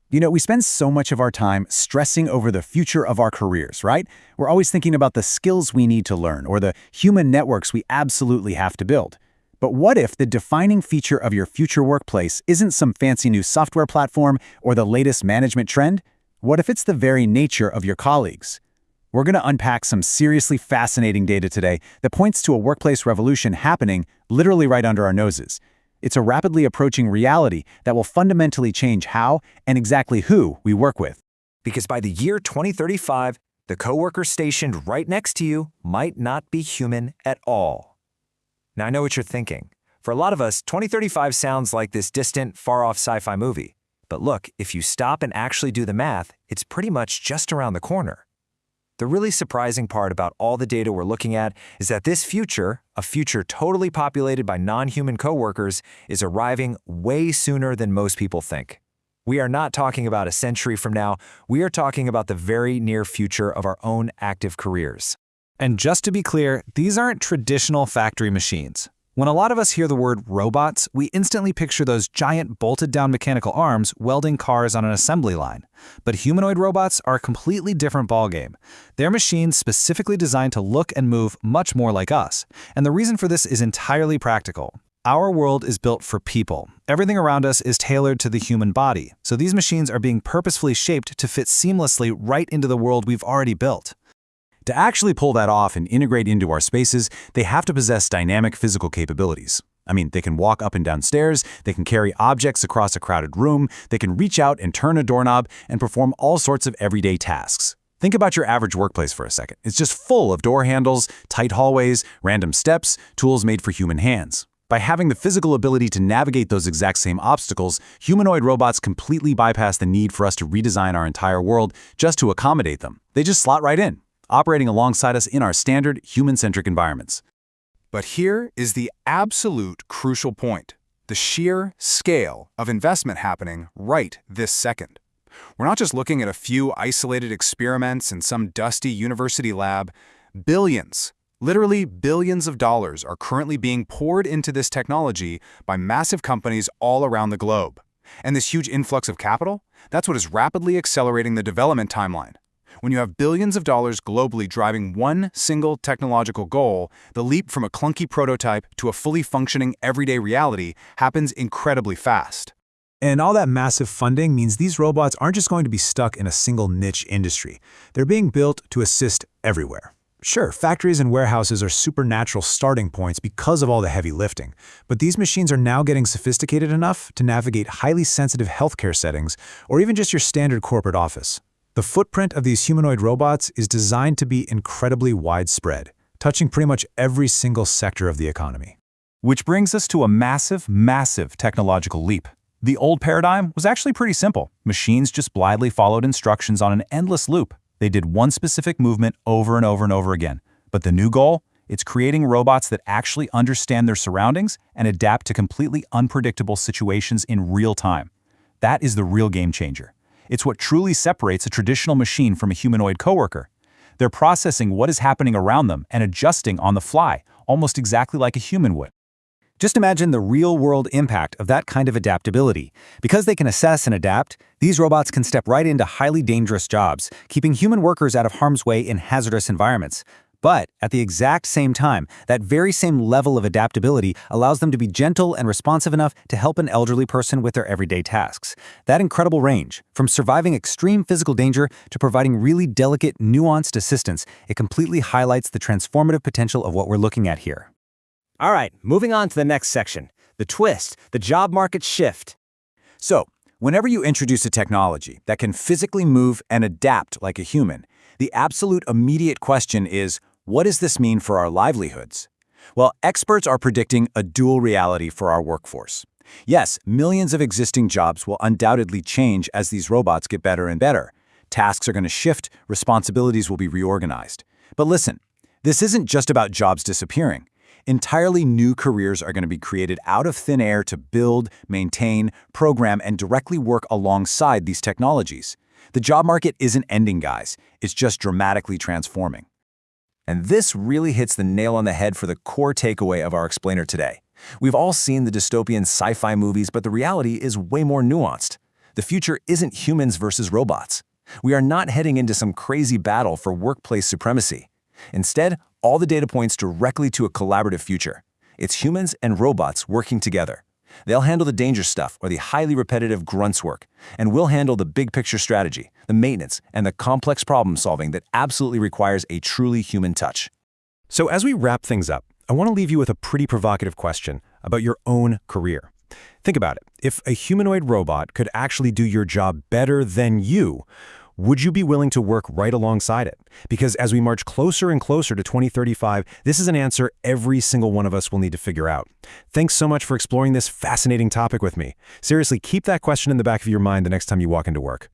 We spend so much of our time stressing over the future of our careers, right? We're always thinking about the skills we need to learn or the human networks we absolutely have to build. But what if the defining feature of your future workplace isn't some fancy new software platform or the latest management trend? What if it's the very nature of your colleagues? We're going to unpack some seriously fascinating data today that points to a workplace revolution happening literally right under our noses. It's a rapidly approaching reality that will fundamentally change how and exactly who we work with. Because by the year 2035, the coworker stationed right next to you might not be human at all. Now, I know what you're thinking. For a lot of us, 2035 sounds like this distant, far-off sci-fi movie. But look, if you stop and actually do the math, it's pretty much just around the corner. The really surprising part about all the data we're looking at is that this future, a future totally populated by non-human coworkers, is arriving way sooner than most people think. We are not talking about a century from now, we are talking about the very near future of our own active careers. And just to be clear, these aren't traditional factory machines. When a lot of us hear the word robots, we instantly picture those giant bolted-down mechanical arms welding cars on an assembly line. But humanoid robots are a completely different ballgame. They're machines specifically designed to look and move much more like us. And the reason for this is entirely practical. Our world is built for people. Everything around us is tailored to the human body. So these machines are being purposefully shaped to fit seamlessly right into the world we've already built. To actually pull that off and integrate into our spaces, they have to possess dynamic physical capabilities. They can walk up and down stairs, they can carry objects across a crowded room, they can reach out and turn a doorknob and perform all sorts of everyday tasks. Think about your average workplace for a second. It's just full of door handles, tight hallways, random steps, tools made for human hands. By having the physical ability to navigate those exact same obstacles, humanoid robots completely bypass the need for us to redesign our entire world just to accommodate them. They just slot right in, operating alongside us in our standard human-centric environments. But here is the absolute crucial point, the sheer scale of investment happening right this second. We're not just looking at a few isolated experiments in some dusty university lab. Billions, literally billions of dollars are currently being poured into this technology by massive companies all around the globe. And this huge influx of capital, that's what is rapidly accelerating the development timeline. When you have billions of dollars globally driving one single technological goal, the leap from a clunky prototype to a fully functioning everyday reality happens incredibly fast. And all that massive funding means these robots aren't just going to be stuck in a single niche industry. They're being built to assist everywhere. Sure, factories and warehouses are supernatural starting points because of all the heavy lifting, but these machines are now getting sophisticated enough to navigate highly sensitive healthcare settings or even just your standard corporate office. The footprint of these humanoid robots is designed to be incredibly widespread, touching pretty much every single sector of the economy. Which brings us to a massive technological leap. The old paradigm was actually pretty simple. Machines just blindly followed instructions on an endless loop. They did one specific movement over and over and over again. But the new goal? It's creating robots that actually understand their surroundings and adapt to completely unpredictable situations in real time. That is the real game changer. It's what truly separates a traditional machine from a humanoid coworker. They're processing what is happening around them and adjusting on the fly, almost exactly like a human would. Just imagine the real-world impact of that kind of adaptability. Because they can assess and adapt, these robots can step right into highly dangerous jobs, keeping human workers out of harm's way in hazardous environments. But at the exact same time, that very same level of adaptability allows them to be gentle and responsive enough to help an elderly person with their everyday tasks. That incredible range, from surviving extreme physical danger to providing really delicate, nuanced assistance, it completely highlights the transformative potential of what we're looking at here. All right, moving on to the next section, the twist, the job market shift. So, whenever you introduce a technology that can physically move and adapt like a human, the absolute immediate question is, what does this mean for our livelihoods? Well, experts are predicting a dual reality for our workforce. Yes, millions of existing jobs will undoubtedly change as these robots get better and better. Tasks are going to shift, responsibilities will be reorganized. But listen, this isn't just about jobs disappearing. Entirely new careers are going to be created out of thin air to build, maintain, program, and directly work alongside these technologies. The job market isn't ending, guys. It's just dramatically transforming. And this really hits the nail on the head for the core takeaway of our explainer today. We've all seen the dystopian sci-fi movies, but the reality is way more nuanced. The future isn't humans versus robots. We are not heading into some crazy battle for workplace supremacy. Instead, all the data points directly to a collaborative future. It's humans and robots working together. They'll handle the dangerous stuff or the highly repetitive grunts work, and we'll handle the big picture strategy, the maintenance, and the complex problem solving that absolutely requires a truly human touch. So as we wrap things up, I want to leave you with a pretty provocative question about your own career. Think about it. If a humanoid robot could actually do your job better than you, would you be willing to work right alongside it? Because as we march closer and closer to 2035, this is an answer every single one of us will need to figure out. Thanks so much for exploring this fascinating topic with me. Seriously, keep that question in the back of your mind the next time you walk into work.